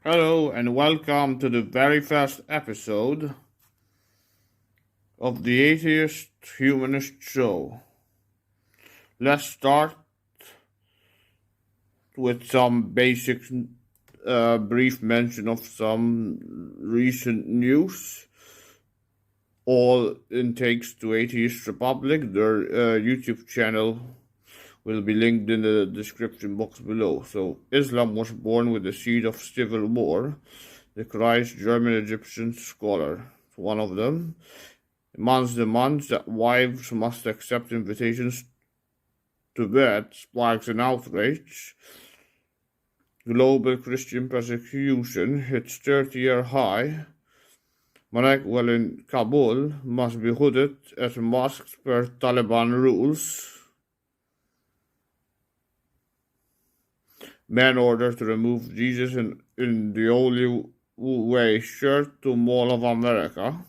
Hello and welcome to the very first episode of the Atheist Humanist Show. Let's start with some basic, brief mention of some recent news. All intakes to Atheist Republic, their YouTube channel will be linked in the description box below. So, Islam was born with the seed of civil war, decries German Egyptian scholar. One of them. Man's demands that wives must accept invitations to bed sparks an outrage. Global Christian persecution hits 30-year high. Well in Kabul must be hooded at mosques per Taliban rules. Men ordered to remove Jesus in the only way shirt to Mall of America.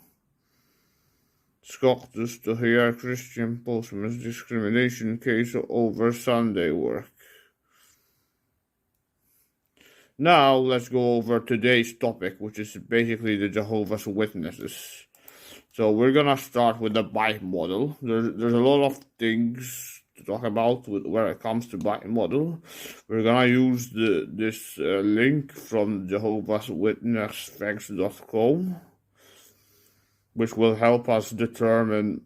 Scottish to hear Christian postman's discrimination case over Sunday work. Now let's go over today's topic, which is basically the Jehovah's Witnesses. So we're gonna start with the bite model. There's a lot of things to talk about where it comes to bite model. We're gonna use this link from jehovahswitnessfacts.com, which will help us determine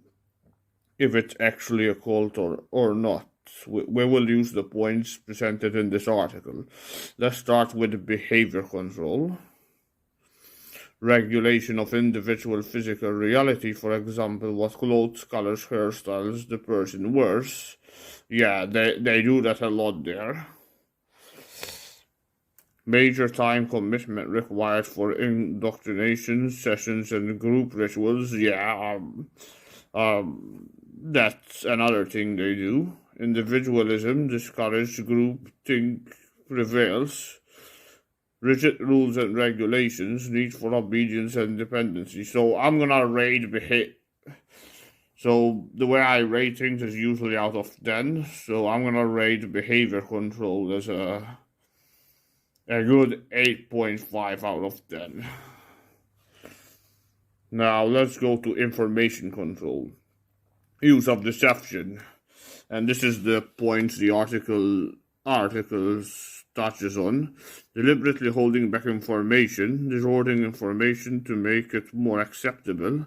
if it's actually a cult or not. We will use the points presented in this article. Let's start with behavior control. Regulation of individual physical reality, for example, what clothes, colors, hairstyles the person wears. Yeah, they do that a lot there. Major time commitment required for indoctrination sessions and group rituals. Yeah, that's another thing they do. Individualism discouraged, group think prevails. Rigid rules and regulations, need for obedience and dependency. So I'm gonna rate behavior. So the way I rate things is usually out of 10. So I'm gonna rate behavior control as a good 8.5 out of 10. Now let's go to information control. Use of deception. And this is the points the articles touches on. Deliberately holding back information, distorting information to make it more acceptable.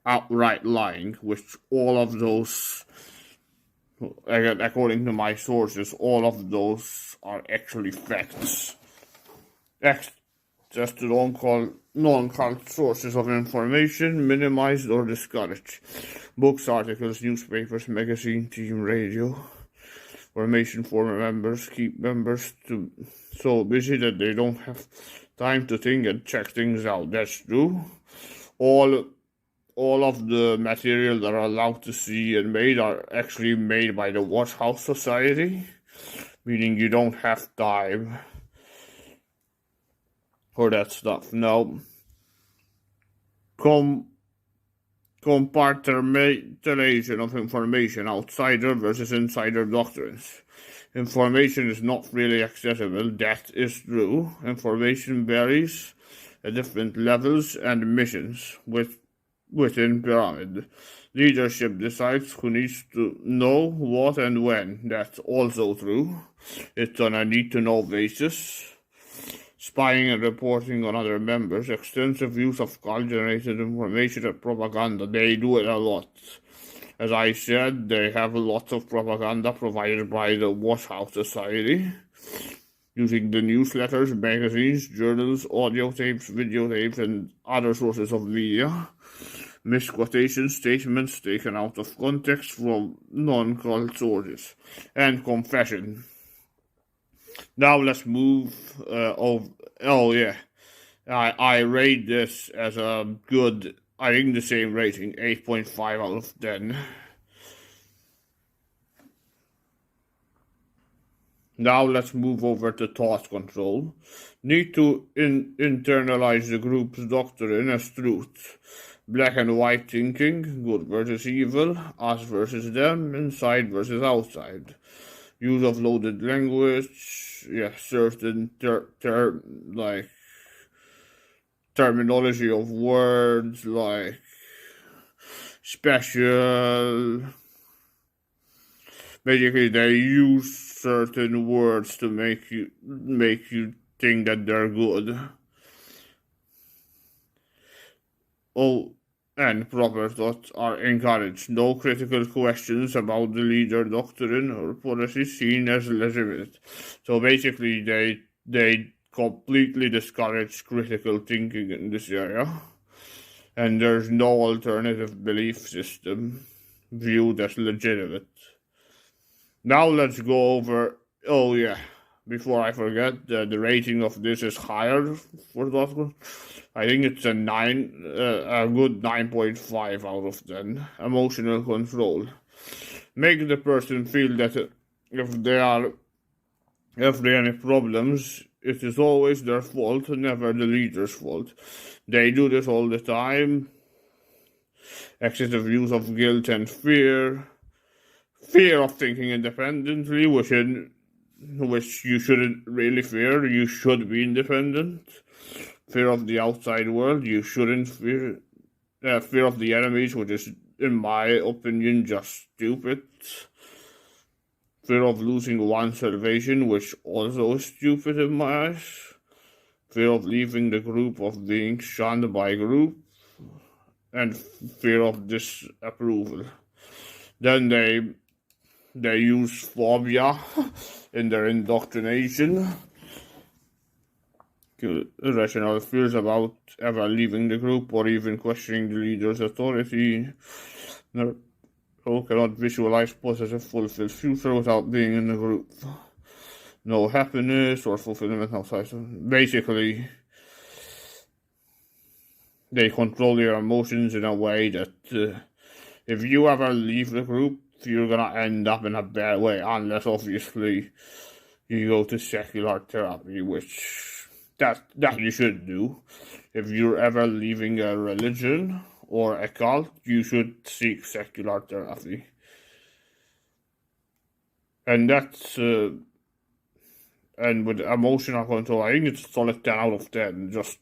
Outright lying, which all of those, according to my sources, all of those are actually facts. Access to non-cult sources of information, minimized or discouraged. Books, articles, newspapers, magazine, team radio. Formation former members keep members so busy that they don't have time to think and check things out. That's true. All of the material that are allowed to see and made are actually made by the Watch House Society, meaning you don't have time for that stuff. Now, compartmentalization of information, outsider versus insider doctrines. Information is not really accessible, that is true. Information varies at different levels and missions within pyramid. Leadership decides who needs to know what and when, that's also true. It's on a need-to-know basis. Spying and reporting on other members, extensive use of cult-generated information and propaganda. They do it a lot. As I said, they have lots of propaganda provided by the Watch House Society, using the newsletters, magazines, journals, audio tapes, videotapes, and other sources of media. Misquotations, statements taken out of context from non-cult sources, and confession. Now let's move I rate this as a good, I think the same rating, 8.5 out of 10. Now let's move over to thought control. Need to internalize the group's doctrine as truth. Black and white thinking, good versus evil, us versus them, inside versus outside. Use of loaded language, certain terminology of words like special. Basically, they use certain words to make you think that they're good. Oh, and proper thoughts are encouraged. No critical questions about the leader doctrine or policy seen as legitimate. So basically, they completely discourage critical thinking in this area, and there's no alternative belief system viewed as legitimate. Now let's go over. Oh yeah, before I forget, the rating of this is higher for Dotcom. I think it's a good 9.5 out of 10. Emotional control. Make the person feel that if there are any problems, it is always their fault, never the leader's fault. They do this all the time. Excessive use of guilt and fear. Fear of thinking independently, which you shouldn't really fear. You should be independent. Fear of the outside world, you shouldn't fear. Fear of the enemies, which is, in my opinion, just stupid. Fear of losing one's salvation, which also is stupid in my eyes. Fear of leaving the group, of being shunned by group. And fear of disapproval. Then they use phobia in their indoctrination. Irrational fears about ever leaving the group or even questioning the leader's authority. Who cannot visualize positive, fulfilled future without being in the group. No happiness or fulfillment outside. Basically, they control your emotions in a way that if you ever leave the group, you're gonna end up in a bad way, unless obviously you go to secular therapy, which that you should do. If you're ever leaving a religion or a cult, you should seek secular therapy. And that's and with emotional control, I think it's a solid 10 out of 10. Just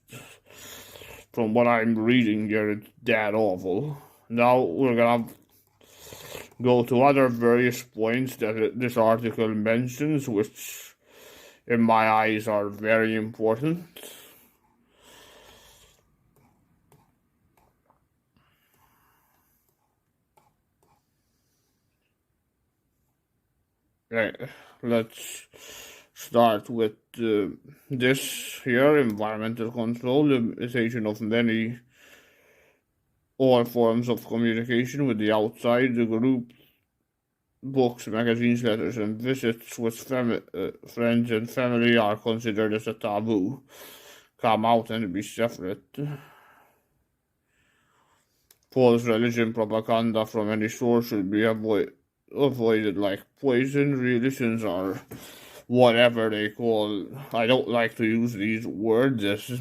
from what I'm reading here, it's that awful. Now we're gonna go to other various points that this article mentions, which in my eyes are very important. Right, let's start with this here, environmental control, limitation of all forms of communication with the outside, the group, books, magazines, letters, and visits with friends and family are considered as a taboo. Come out and be separate. False religion propaganda from any source should be avoided like poison. Religions are whatever they call. I don't like to use these words as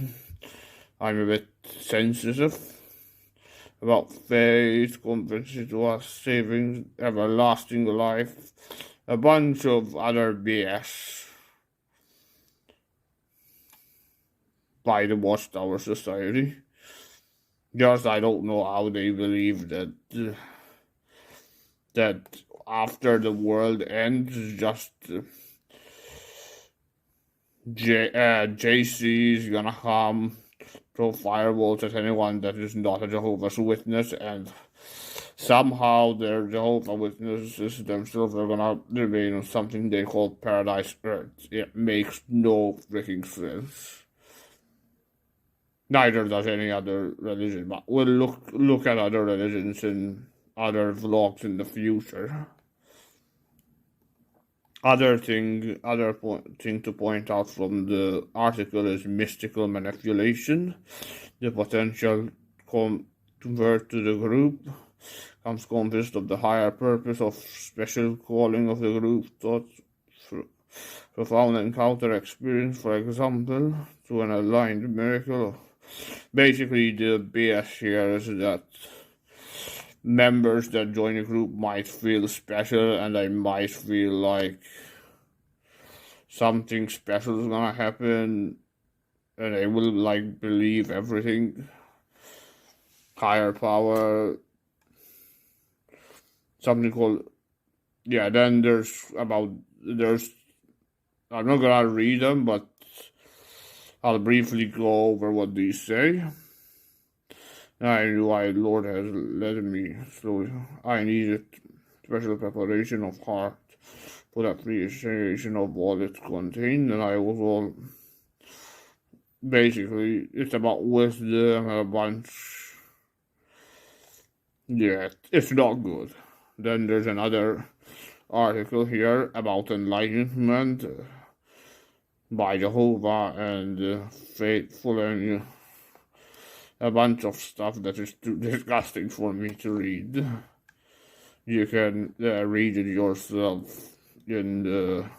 I'm a bit sensitive about faith, convincing to us, saving, everlasting life, a bunch of other BS by the Watchtower Society. Just I don't know how they believe that after the world ends, just JC is gonna come, throw fireballs at anyone that is not a Jehovah's Witness, and somehow their Jehovah's Witnesses themselves are gonna remain on something they call Paradise Earth. It makes no freaking sense. Neither does any other religion, but we'll look at other religions in other vlogs in the future. Other thing to point out from the article is mystical manipulation. The potential convert to the group comes convinced of the higher purpose of special calling of the group, thought profound encounter experience, for example, to an aligned miracle. Basically, the BS here is that members that join a group might feel special, and they might feel like something special is gonna happen, and they will like believe everything. Higher power, something called, then there's, I'm not gonna read them, but I'll briefly go over what these say. I knew why Lord has led me slowly. I needed special preparation of heart for the appreciation of what it contained, and I was all, basically, it's about wisdom and a bunch. It's not good. Then there's another article here about enlightenment by Jehovah and faithful, and a bunch of stuff that is too disgusting for me to read. You can read it yourself in the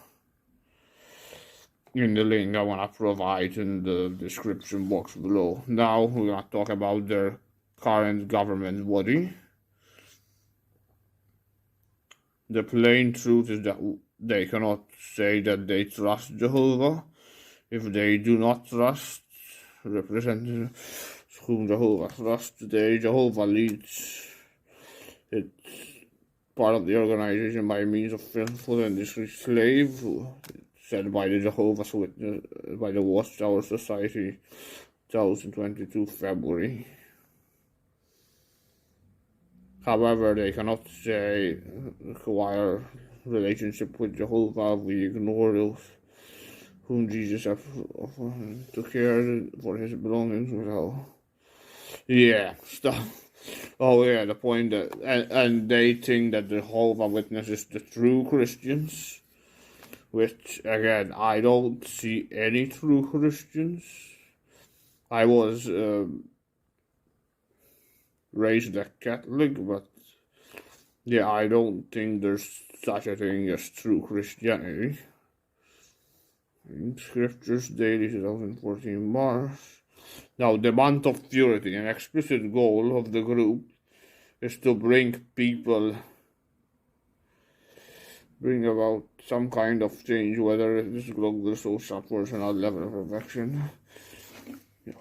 link I want to provide in the description box below. Now we're going to talk about their current government body. The plain truth is that they cannot say that they trust Jehovah if they do not trust representatives whom Jehovah trusts. Today, Jehovah leads. It's part of the organization by means of faithful and discreet slave, said by the Jehovah's Witness, by the Watchtower Society, 2022 February. However, they cannot say acquire relationship with Jehovah. We ignore those whom Jesus took care for his belongings. Well, stuff. The point that and they think that the Jehovah Witnesses the true Christians, which again I don't see any true Christians. I was raised a Catholic, but I don't think there's such a thing as true Christianity. In Scriptures Daily 2014 March. Now, the month of purity, an explicit goal of the group is to bring about some kind of change, whether it is global, social, personal level of perfection.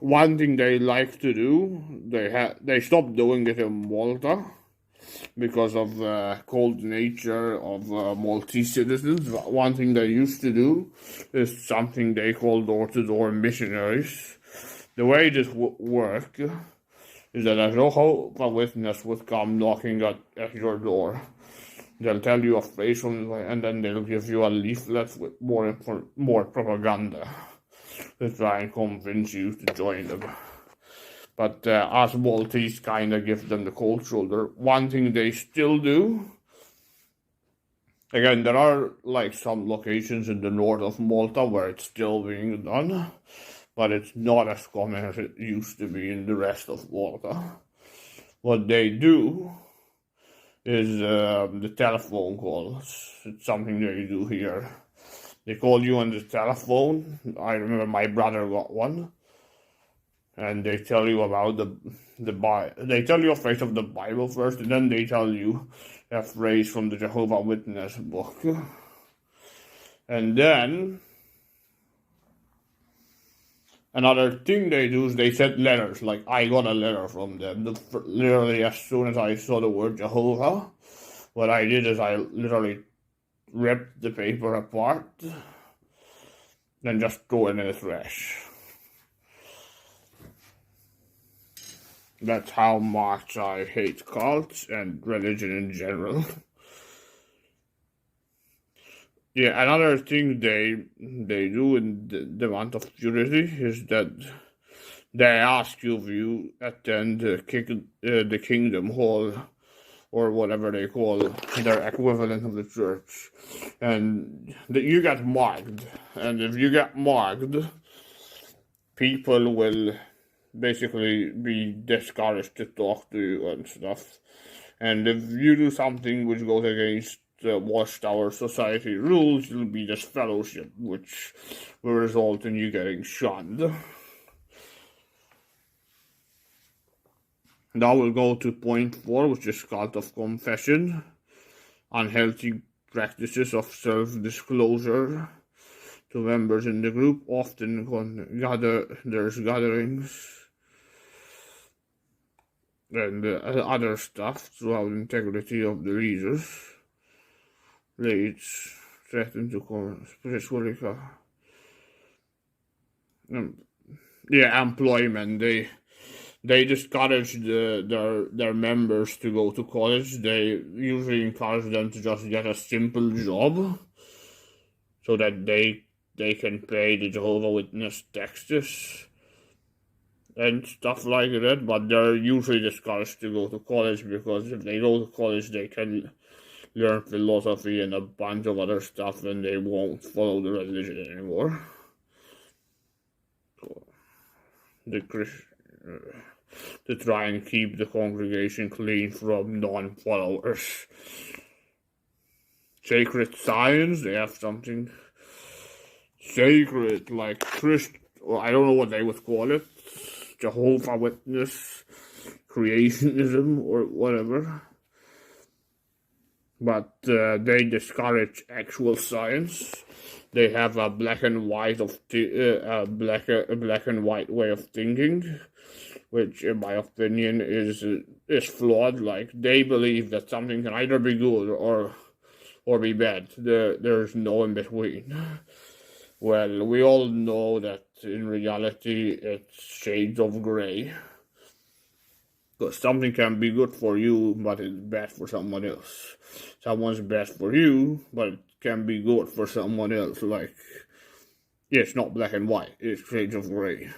One thing they like to do, they stopped doing it in Malta because of the cold nature of Maltese citizens. But one thing they used to do is something they call door-to-door missionaries. The way this would work is that a Jehovah Witness would come knocking at your door. They'll tell you a phrase and then they'll give you a leaflet with more propaganda to try and convince you to join them. But us Maltese kind of give them the cold shoulder. One thing they still do, again, there are like some locations in the north of Malta where it's still being done, but it's not as common as it used to be in the rest of Malta. What they do is the telephone calls. It's something they do here. They call you on the telephone. I remember my brother got one. And they tell you about the Bible. They tell you a phrase of the Bible first, and then they tell you a phrase from the Jehovah Witness book. And then another thing they do is they send letters. Like, I got a letter from them. Literally, as soon as I saw the word Jehovah, what I did is I literally ripped the paper apart and just threw it in the trash. That's how much I hate cults and religion in general. Another thing they do in the month of purity is that they ask you if you attend the Kingdom Hall, or whatever they call their equivalent of the church, and you get marked. And if you get marked, people will basically be discouraged to talk to you and stuff. And if you do something which goes against the Watchtower Society rules, you'll be disfellowshipped, which will result in you getting shunned. Now we'll go to point 4, which is cult of confession, unhealthy practices of self-disclosure. to members in the group. Often there's gatherings and other stuff throughout integrity of the leaders. Leads threaten to spiritually employment. They discourage their members to go to college. They usually encourage them to just get a simple job so that they can pay the Jehovah Witness taxes and stuff like that. But they're usually discouraged to go to college, because if they go to college they can learn philosophy and a bunch of other stuff, and they won't follow the religion anymore. So, to try and keep the congregation clean from non-followers. Sacred science, they have something sacred, like I don't know what they would call it, Jehovah Witness, creationism, or whatever. But they discourage actual science. They have a black and white way of thinking, which, in my opinion, is flawed. Like, they believe that something can either be good or be bad. There's no in between. Well, we all know that in reality it's shades of gray. Because something can be good for you, but it's bad for someone else. Someone's bad for you, but it can be good for someone else. Like, it's not black and white, it's shades of gray.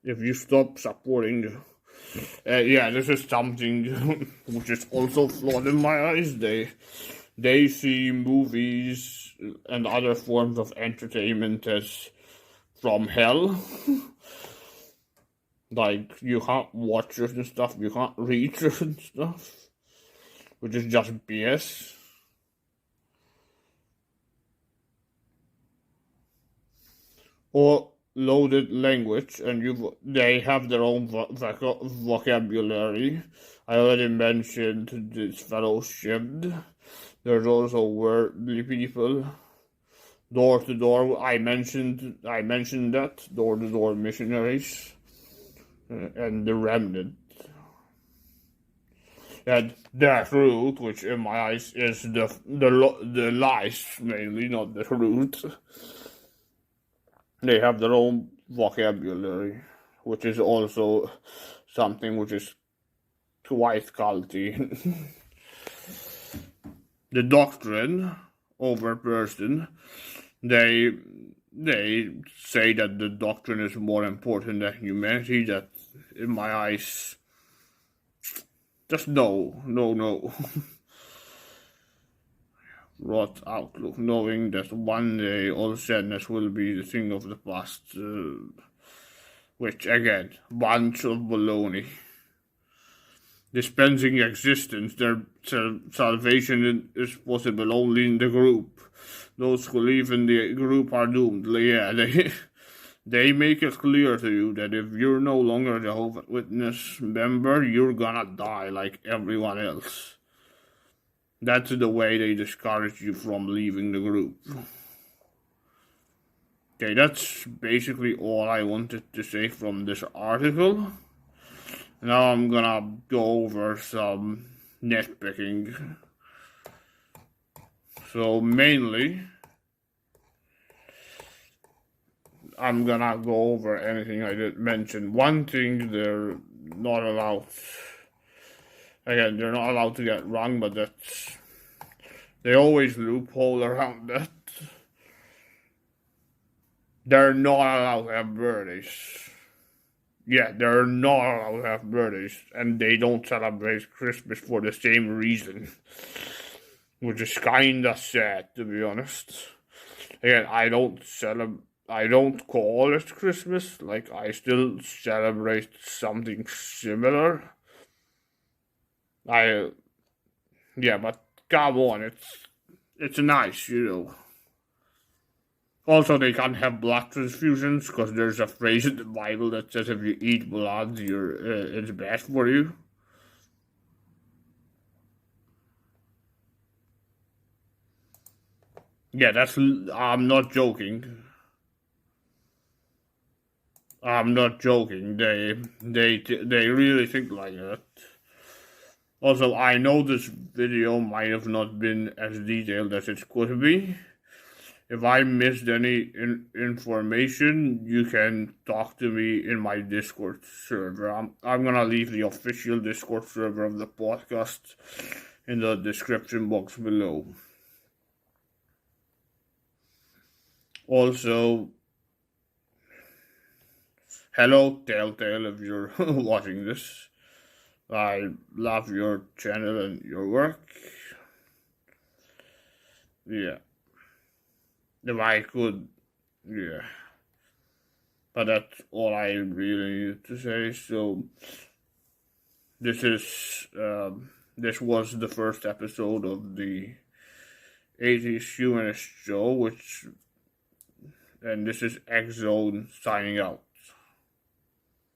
If you stop supporting, this is something which is also flawed in my eyes. They see movies and other forms of entertainment as from hell. Like, you can't watch certain stuff, you can't read certain stuff, which is just BS. Or loaded language, and they have their own vocabulary. I already mentioned this fellowship. There's also worldly people. Door to door, I mentioned that. Door to door missionaries. And the remnant. And their truth, which in my eyes is the lies mainly, not the truth. They have their own vocabulary, which is also something which is quite culty. The doctrine over person, they say that the doctrine is more important than humanity. That, in my eyes, just no. Wrought outlook, knowing that one day all sadness will be the thing of the past, which, again, bunch of baloney. Dispensing existence, their salvation is possible only in the group. Those who live in the group are doomed. Yeah, they make it clear to you that if you're no longer a Jehovah's Witness member, you're gonna die like everyone else. That's the way they discourage you from leaving the group. Okay, that's basically all I wanted to say from this article. Now I'm gonna go over some nitpicking. So mainly, I'm gonna go over anything I did mention. One thing they're not allowed, again, they're not allowed to get wrong, but they always loophole around that. They're not allowed to have birthdays. Yeah, they're not allowed to have birthdays, and they don't celebrate Christmas for the same reason, which is kinda sad, to be honest. Again, I don't call it Christmas. Like, I still celebrate something similar. But come on, it's nice, you know. Also, they can't have blood transfusions, because there's a phrase in the Bible that says if you eat blood, it's bad for you. Yeah, I'm not joking. I'm not joking. They really think like that. Also, I know this video might have not been as detailed as it could be. If I missed any information, you can talk to me in my Discord server. I'm gonna leave the official Discord server of the podcast in the description box below. Also, hello Telltale if you're watching this. I love your channel and your work. Yeah. If I could, yeah. But that's all I really need to say. So this this was the first episode of the Atheist Humanist Show, and this is X Zone signing out.